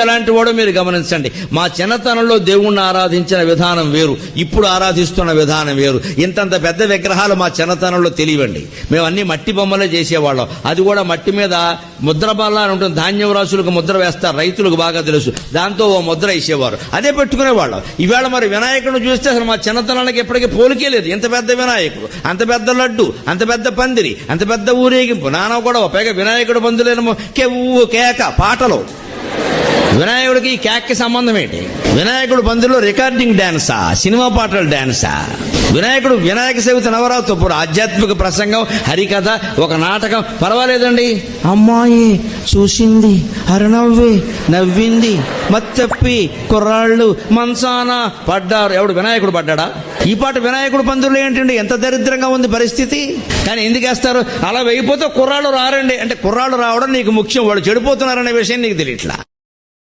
ఎలాంటి వాడో మీరు గమనించండి. మా చిన్నతనంలో దేవుణ్ణి ఆరాధించిన విధానం వేరు, ఇప్పుడు ఆరాధిస్తున్న విధానం వేరు. ఇంతంత పెద్ద విగ్రహాలు మా చిన్నతనంలో తెలియండి. మేము అన్ని మట్టి బొమ్మలే చేసేవాళ్ళం. అది కూడా మట్టి మీద ముద్ర బల్ల అని ఉంటుంది, ధాన్యం రాసులకు ముద్ర వేస్తారు, రైతులకు బాగా తెలుసు. దాంతో ఓ ముద్ర వేసేవారు, అదే పెట్టుకునేవాళ్ళం. ఈవేళ మరి వినాయకుడిని చూస్తే అసలు మా చిన్నతనానికి ఎప్పటికీ పోలికే లేదు. ఇంత పెద్ద వినాయకుడు, అంత పెద్ద లడ్డు, అంత పెద్ద పందిరి, అంత పెద్ద ఊరేగింపు, నానా కూడా. పైగా వినాయకుడు పందులేమో కెవ్వు కేక పాటలు. వినాయకుడికి ఈ కేకకి సంబంధం ఏంటి? వినాయకుడు పందిరిలో రికార్డింగ్ డాన్సా, సినిమా పాటల డాన్సా? వినాయకుడు వినాయక చవితి నవరాత్రి ఇప్పుడు ఆధ్యాత్మిక ప్రసంగం, హరికథ, ఒక నాటకం పర్వాలేదండి. అమ్మాయి చూసింది అరనవ్వి నవ్వింది, మత్తెప్పి కుర్రాళ్ళు మంచాన పడ్డారు. ఎవడు వినాయకుడు పడ్డా? ఈ పాట వినాయకుడు పందిరిలో ఏంటండి? ఎంత దరిద్రంగా ఉంది పరిస్థితి. కానీ ఎందుకు వేస్తారు? అలా వేయిపోతే కుర్రాళ్ళు రారండి అంటే కుర్రాళ్ళు రావడం నీకు ముఖ్యం, వాళ్ళు చెడిపోతున్నారనే విషయం నీకు తెలియట్లా.